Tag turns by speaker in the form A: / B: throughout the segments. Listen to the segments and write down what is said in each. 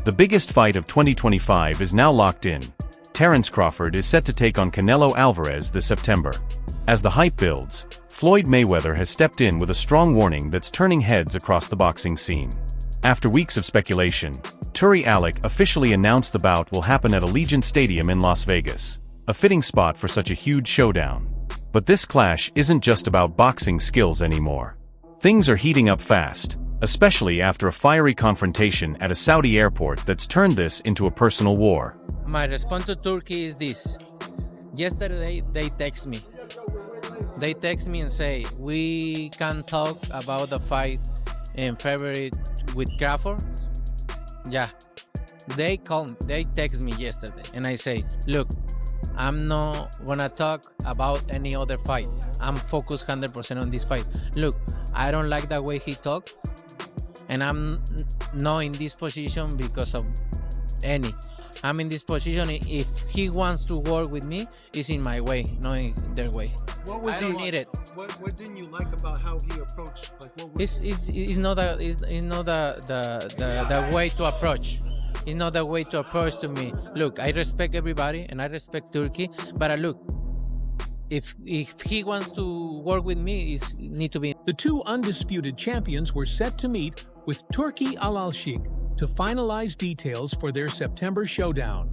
A: The biggest fight of 2025 is now locked in. Terence Crawford is set to take on Canelo Alvarez this September. As the hype builds, Floyd Mayweather has stepped in with a strong warning that's turning heads across the boxing scene. After weeks of speculation, Turi Alec officially announced the bout will happen at Allegiant Stadium in Las Vegas, a fitting spot for such a huge showdown. But this clash isn't just about boxing skills anymore. Things are heating up fast, especially after a fiery confrontation at a Saudi airport that's turned this into a personal war.
B: My response to Turkey is this. Yesterday, they text me. They text me and say, we can talk about the fight in February with Crawford. Yeah. They text me yesterday and I say, look, I'm not gonna talk about any other fight. I'm focused 100% on this fight. Look, I don't like the way he talked, and I'm not in this position because of any. I'm in this position. If he wants to work with me, it's in my way, not in their way.
C: What was
B: I don't need it.
C: What didn't you like about how he approached? Like, what was
B: It's not the way to approach. It's not the way to approach to me. Look, I respect everybody and I respect Turkey, but look, if he wants to work with me, it need to be.
D: The two undisputed champions were set to meet with Turki Al-Sheikh to finalize details for their September showdown.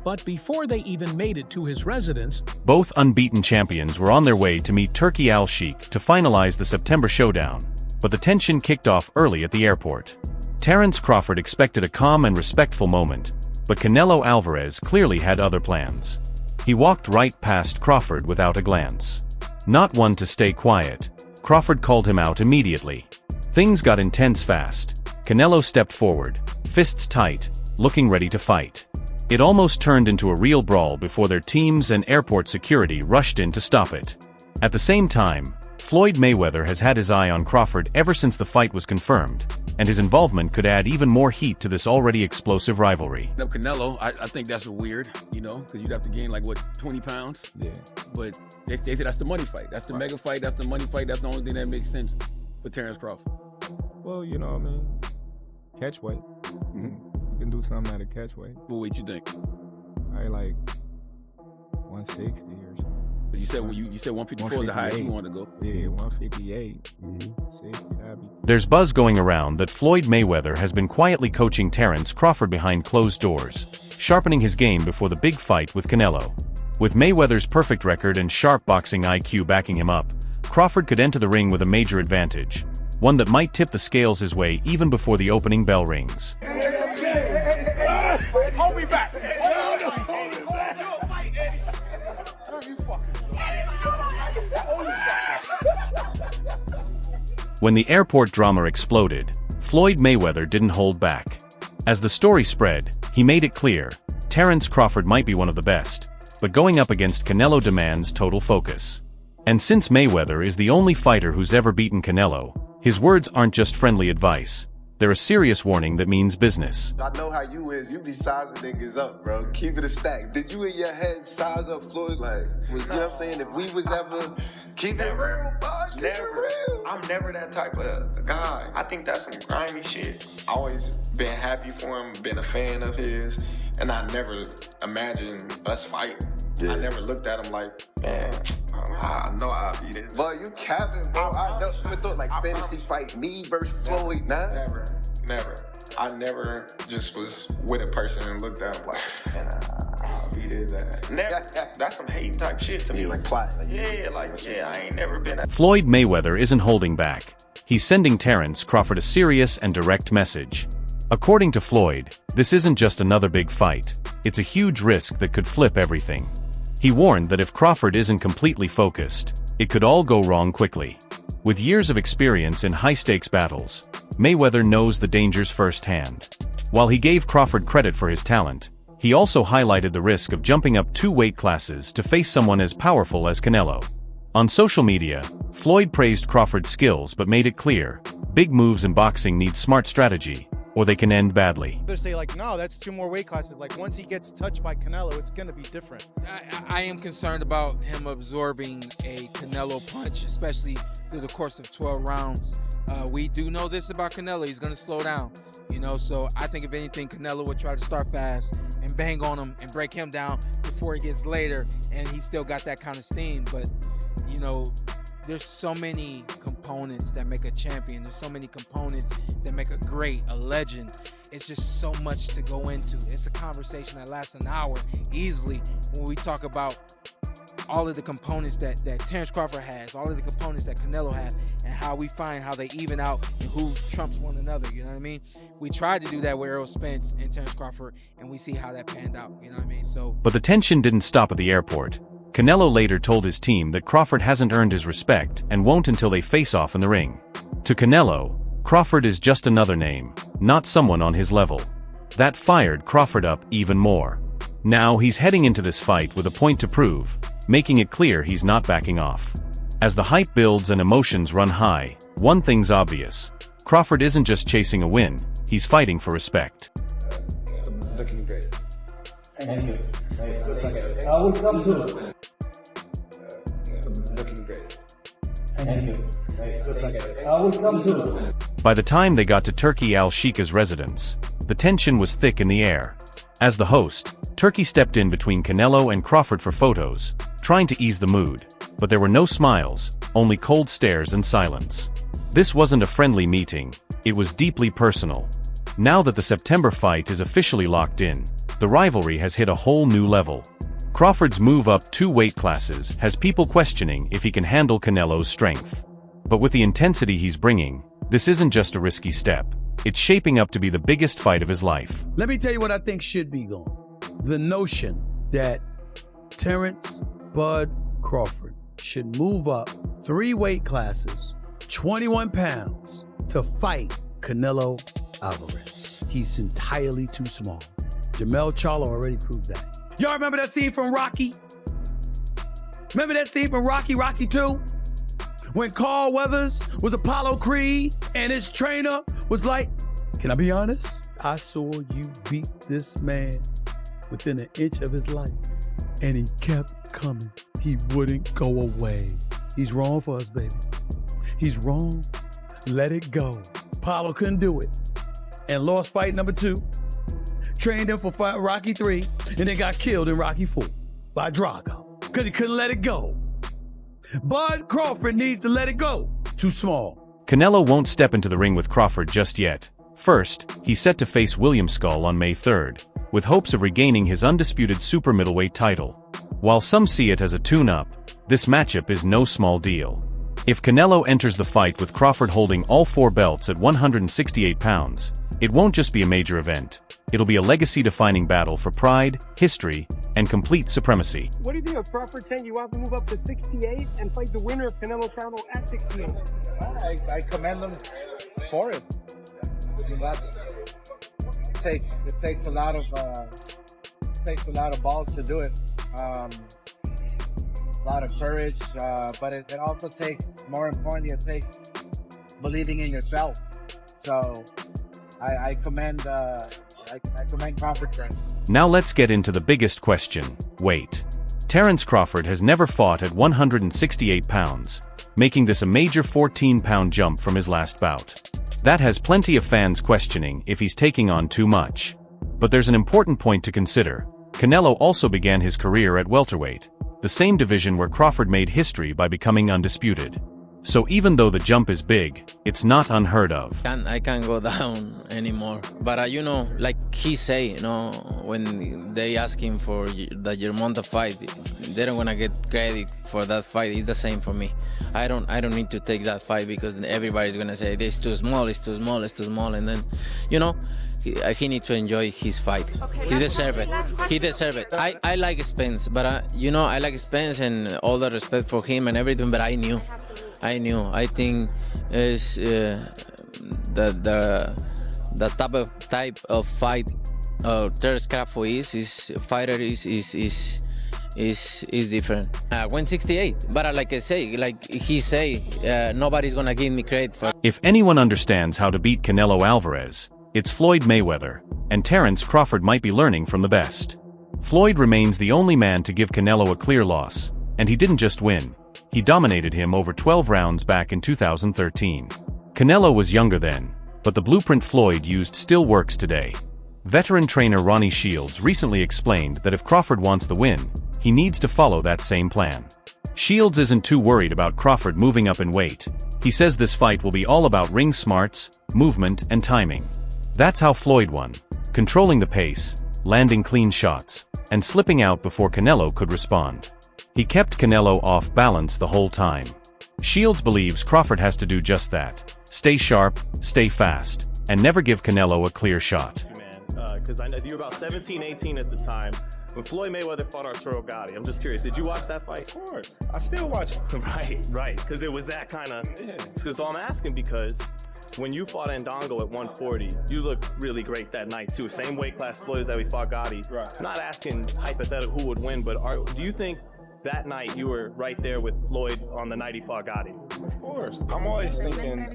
D: But before they even made it to his residence,
A: both unbeaten champions were on their way to meet Turki Al-Sheikh to finalize the September showdown, but the tension kicked off early at the airport. Terence Crawford expected a calm and respectful moment, but Canelo Alvarez clearly had other plans. He walked right past Crawford without a glance. Not one to stay quiet, Crawford called him out immediately. Things got intense fast. Canelo stepped forward, fists tight, looking ready to fight. It almost turned into a real brawl before their teams and airport security rushed in to stop it. At the same time, Floyd Mayweather has had his eye on Crawford ever since the fight was confirmed, and his involvement could add even more heat to this already explosive rivalry.
E: Canelo, I think that's weird, because you'd have to gain 20 pounds?
F: Yeah.
E: But they say that's the money fight. That's the mega fight, that's the money fight, that's the only thing that makes sense for Terence Crawford.
F: Well, catch weight. You can do something at a catch weight.
E: What weight you think?
F: I like 160 or something.
E: But you said 154 is the highest you want to go.
F: Yeah, 158. 60,
A: There's buzz going around that Floyd Mayweather has been quietly coaching Terence Crawford behind closed doors, sharpening his game before the big fight with Canelo. With Mayweather's perfect record and sharp boxing IQ backing him up, Crawford could enter the ring with a major advantage, one that might tip the scales his way even before the opening bell rings.
E: Hold me back!
A: When the airport drama exploded, Floyd Mayweather didn't hold back. As the story spread, he made it clear, Terence Crawford might be one of the best, but going up against Canelo demands total focus. And since Mayweather is the only fighter who's ever beaten Canelo, his words aren't just friendly advice. They're a serious warning that means business.
G: I know how you is. You be sizing niggas up, bro. Keep it a stack. Did you in your head size up Floyd? You know what I'm saying? If we was ever keep it real, boss, keep it real.
H: I'm never that type of guy. I think that's some grimy shit. Always been happy for him, been a fan of his, and I never imagined us fighting. Yeah. I never looked at him like, man, I know I'll beat it.
G: Boy, you capping, bro. I never thought fantasy fight me versus Floyd. Nah.
H: Never. I never just was with a person and looked at him like, man, I'll beat it. Never. That's some hate type shit to me.
G: Yeah, plot.
H: I ain't never been at.
A: Floyd Mayweather isn't holding back. He's sending Terence Crawford a serious and direct message. According to Floyd, this isn't just another big fight. It's a huge risk that could flip everything. He warned that if Crawford isn't completely focused, it could all go wrong quickly. With years of experience in high-stakes battles, Mayweather knows the dangers firsthand. While he gave Crawford credit for his talent, he also highlighted the risk of jumping up 2 weight classes to face someone as powerful as Canelo. On social media, Floyd praised Crawford's skills but made it clear, big moves in boxing need smart strategy, or they can end badly.
C: They say no, that's 2 more weight classes. Once he gets touched by Canelo, it's gonna be different.
I: I am concerned about him absorbing a Canelo punch, especially through the course of 12 rounds. We do know this about Canelo. He's going to slow down, you know. So I think if anything, Canelo would try to start fast and bang on him and break him down before he gets later. And he still got that kind of steam. But, you know, there's so many components that make a champion. There's so many components that make a great, a legend. It's just so much to go into. It's a conversation that lasts an hour easily when we talk about all of the components that Terence Crawford has, all of the components that Canelo has, and how we find how they even out and who trumps one another, you know what I mean? We tried to do that with Errol Spence and Terence Crawford, and we see how that panned out, you know what I mean? So,
A: But the tension didn't stop at the airport. Canelo later told his team that Crawford hasn't earned his respect and won't until they face off in the ring. To Canelo, Crawford is just another name, not someone on his level. That fired Crawford up even more. Now he's heading into this fight with a point to prove, making it clear he's not backing off. As the hype builds and emotions run high, one thing's obvious. Crawford isn't just chasing a win, he's fighting for respect.
J: Looking great. Thank you. I will come to it. Looking great. Thank you. I will come to it.
A: By the time they got to Turki Al-Sheikha's residence, the tension was thick in the air. As the host, Turki stepped in between Canelo and Crawford for photos, trying to ease the mood, but there were no smiles, only cold stares and silence. This wasn't a friendly meeting, it was deeply personal. Now that the September fight is officially locked in, the rivalry has hit a whole new level. Crawford's move up 2 weight classes has people questioning if he can handle Canelo's strength. But with the intensity he's bringing, this isn't just a risky step. It's shaping up to be the biggest fight of his life.
K: Let me tell you what I think should be going. The notion that Terence Bud Crawford should move up 3 weight classes, 21 pounds, to fight Canelo Alvarez. He's entirely too small. Jermell Charlo already proved that. Y'all remember that scene from Rocky? Remember that scene from Rocky 2? When Carl Weathers was Apollo Creed and his trainer was like, can I be honest? I saw you beat this man within an inch of his life. And he kept coming. He wouldn't go away. He's wrong for us, baby. He's wrong. Let it go. Apollo couldn't do it. And lost fight number 2. Trained him for fight Rocky 3 and then got killed in Rocky 4 by Drago because he couldn't let it go. Bud Crawford needs to let it go. Too small.
A: Canelo won't step into the ring with Crawford just yet. First, he's set to face William Skull on May 3rd, with hopes of regaining his undisputed super middleweight title. While some see it as a tune-up, this matchup is no small deal. If Canelo enters the fight with Crawford holding all 4 belts at 168 pounds, it won't just be a major event. It'll be a legacy-defining battle for pride, history, and complete supremacy.
L: What do you think of Crawford saying you want to move up to 68 and fight the winner of Canelo Crawford at 68?
M: I commend them for it. I mean, it takes a lot of balls to do it. A lot of courage, but it also takes, more importantly, it takes believing in yourself. So I commend Crawford for it.
A: Now let's get into the biggest question, weight. Terence Crawford has never fought at 168 pounds, making this a major 14-pound jump from his last bout. That has plenty of fans questioning if he's taking on too much. But there's an important point to consider. Canelo also began his career at welterweight, the same division where Crawford made history by becoming undisputed. So even though the jump is big, it's not unheard of.
B: I can't go down anymore. But you know, like he say, you know, when they ask him for the Germonta fight, they don't wanna get credit for that fight. It's the same for me. I don't need to take that fight because everybody's gonna say it's too small, it's too small, it's too small, and then, you know, he needs to enjoy his fight. Okay, he deserves it. He deserves it. I like Spence, but you know, I like Spence and all the respect for him and everything. But I knew. I think is the type of fight Terence Crawford is different. 168, but like I say, like he say, nobody's gonna give me credit for.
A: If anyone understands how to beat Canelo Alvarez, it's Floyd Mayweather, and Terence Crawford might be learning from the best. Floyd remains the only man to give Canelo a clear loss, and he didn't just win. He dominated him over 12 rounds back in 2013. Canelo was younger then, but the blueprint Floyd used still works today. Veteran trainer Ronnie Shields recently explained that if Crawford wants the win, he needs to follow that same plan. Shields isn't too worried about Crawford moving up in weight. He says this fight will be all about ring smarts, movement, and timing. That's how Floyd won, controlling the pace, landing clean shots, and slipping out before Canelo could respond. He kept Canelo off balance the whole time. Shields believes Crawford has to do just that. Stay sharp, stay fast, and never give Canelo a clear shot.
N: Because I know you were about 17, 18 at the time when Floyd Mayweather fought Arturo Gatti. I'm just curious, did you watch that fight?
F: Of course. I still watch it.
N: Right. Because it was that kind of... Yeah. So I'm asking because when you fought Ndongo at 140, you looked really great that night too. Same weight class Floyd as that we fought Gatti. Right. Not asking hypothetical who would win, but do you think that night you were right there with Floyd on the night he fought Gatti?
F: Of course. I'm always thinking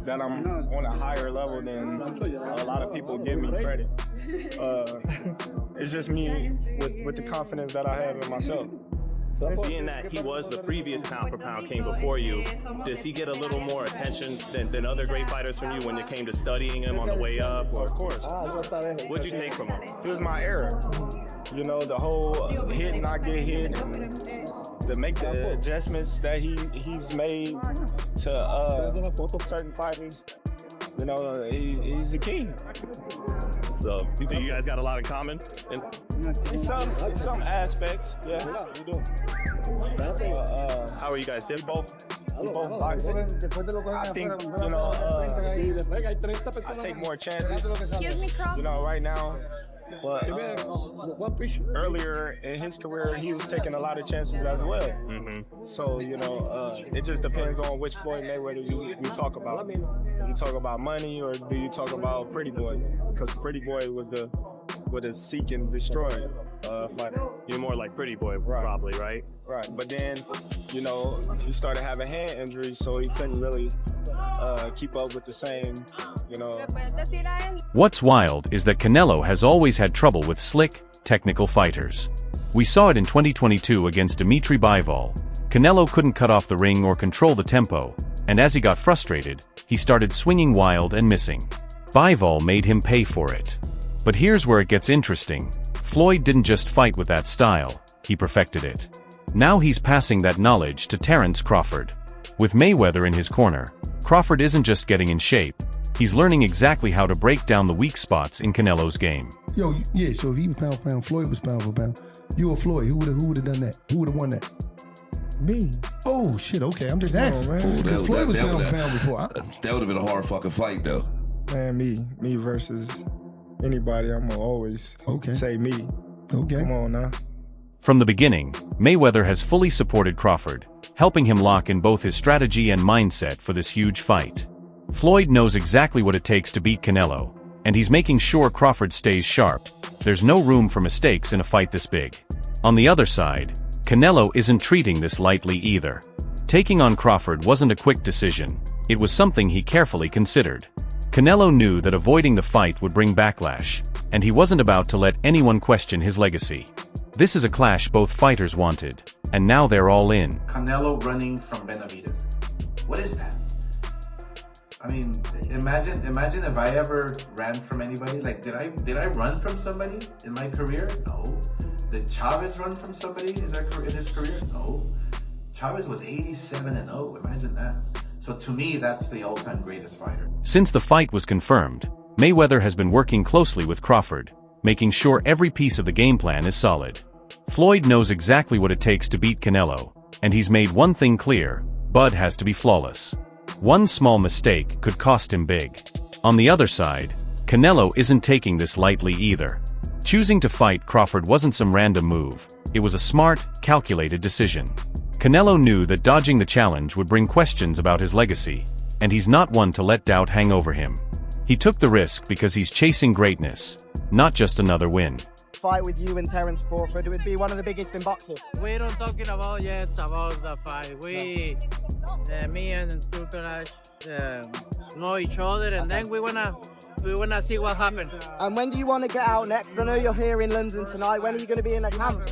F: that I'm on a higher level than a lot of people give me credit. It's just me with the confidence that I have in myself.
N: Being that he was the previous pound-for-pound king before you, does he get a little more attention than other great fighters from you when it came to studying him on the way up?
F: Of course.
N: What did you take from him?
F: It was my era. You know, the whole hit and not get hit, and to make the adjustments that he's made to certain fighters. You know, he's the king.
N: So, you think you guys got a lot in common?
F: In some aspects, yeah, we do.
N: How are you guys different?
F: We both boxing. I think, you know, I take more chances. You know, right now. But earlier in his career, he was taking a lot of chances as well. Mm-hmm. So, you know, it just depends on which Floyd Mayweather you talk about. Do you talk about money or do you talk about Pretty Boy? Because Pretty Boy was the seek and destroy fighter.
N: You're more like Pretty Boy, probably, right?
F: Right. But then, you know, he started having hand injuries, so he couldn't really keep up with the same, you know.
A: What's wild is that Canelo has always had trouble with slick, technical fighters. We saw it in 2022 against Dimitri Bivol. Canelo couldn't cut off the ring or control the tempo, and as he got frustrated, he started swinging wild and missing. Bivol made him pay for it. But here's where it gets interesting. Floyd didn't just fight with that style, he perfected it. Now he's passing that knowledge to Terence Crawford. With Mayweather in his corner, Crawford isn't just getting in shape, he's learning exactly how to break down the weak spots in Canelo's game.
O: So if he was pound for pound, Floyd was pound for pound. You or Floyd, who would have done that? Who would have won that?
F: Me.
O: Oh shit, okay, I'm just asking. Floyd was pound for pound before.
P: That would have been a hard fucking fight though.
F: Man, me versus anybody, I'm gonna always say me.
O: Okay.
F: Come on now.
A: From the beginning, Mayweather has fully supported Crawford, helping him lock in both his strategy and mindset for this huge fight. Floyd knows exactly what it takes to beat Canelo, and he's making sure Crawford stays sharp. There's no room for mistakes in a fight this big. On the other side, Canelo isn't treating this lightly either. Taking on Crawford wasn't a quick decision, it was something he carefully considered. Canelo knew that avoiding the fight would bring backlash, and he wasn't about to let anyone question his legacy. This is a clash both fighters wanted, and now they're all in.
Q: Canelo running from Benavides. What is that? I mean, imagine if I ever ran from anybody. Like, did I run from somebody in my career? No. Did Chavez run from somebody in his career? No. Chavez was 87-0. Imagine that. So to me, that's the all-time greatest fighter.
A: Since the fight was confirmed, Mayweather has been working closely with Crawford, making sure every piece of the game plan is solid. Floyd knows exactly what it takes to beat Canelo, and he's made one thing clear: Bud has to be flawless. One small mistake could cost him big. On the other side, Canelo isn't taking this lightly either. Choosing to fight Crawford wasn't some random move, it was a smart, calculated decision. Canelo knew that dodging the challenge would bring questions about his legacy, and he's not one to let doubt hang over him. He took the risk because he's chasing greatness, not just another win.
R: Fight with you and Terence Crawford, it would be one of the biggest in boxing.
B: We're not talking about yet about the fight. Me and Turkanash know each other, and then we wanna see what happens.
R: And when do you want to get out next? I know you're here in London tonight. When are you going to be in a camp?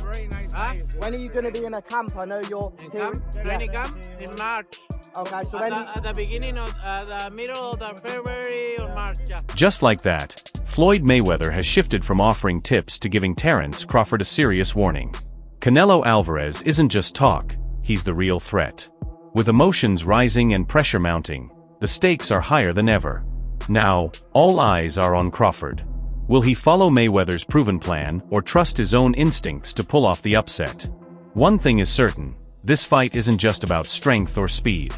B: Huh?
R: When are you going to be in a camp? I know you're
B: in camp. Training camp in March.
R: Okay, so
B: At the beginning of the middle of the February or March, yeah.
A: Just like that, Floyd Mayweather has shifted from offering tips to giving Terence Crawford a serious warning. Canelo Alvarez isn't just talk, he's the real threat. With emotions rising and pressure mounting, the stakes are higher than ever. Now, all eyes are on Crawford. Will he follow Mayweather's proven plan or trust his own instincts to pull off the upset? One thing is certain, this fight isn't just about strength or speed.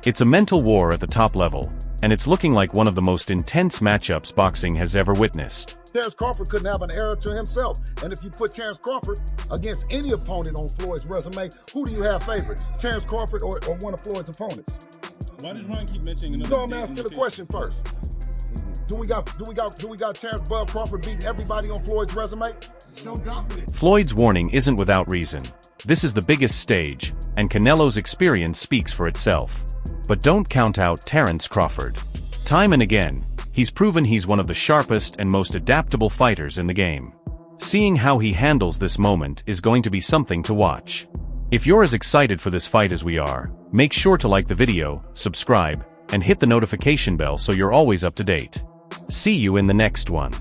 A: It's a mental war at the top level, and it's looking like one of the most intense matchups boxing has ever witnessed.
S: Terence Crawford couldn't have an error to himself. And if you put Terence Crawford against any opponent on Floyd's resume, who do you have favored? Terence Crawford or one of Floyd's opponents?
E: Why does Ron keep mentioning?
S: No, I'm asking the question first. Do we got Terence Bud Crawford beating everybody on Floyd's resume?
A: Floyd's warning isn't without reason. This is the biggest stage, and Canelo's experience speaks for itself. But don't count out Terence Crawford. Time and again, he's proven he's one of the sharpest and most adaptable fighters in the game. Seeing how he handles this moment is going to be something to watch. If you're as excited for this fight as we are, make sure to like the video, subscribe, and hit the notification bell so you're always up to date. See you in the next one.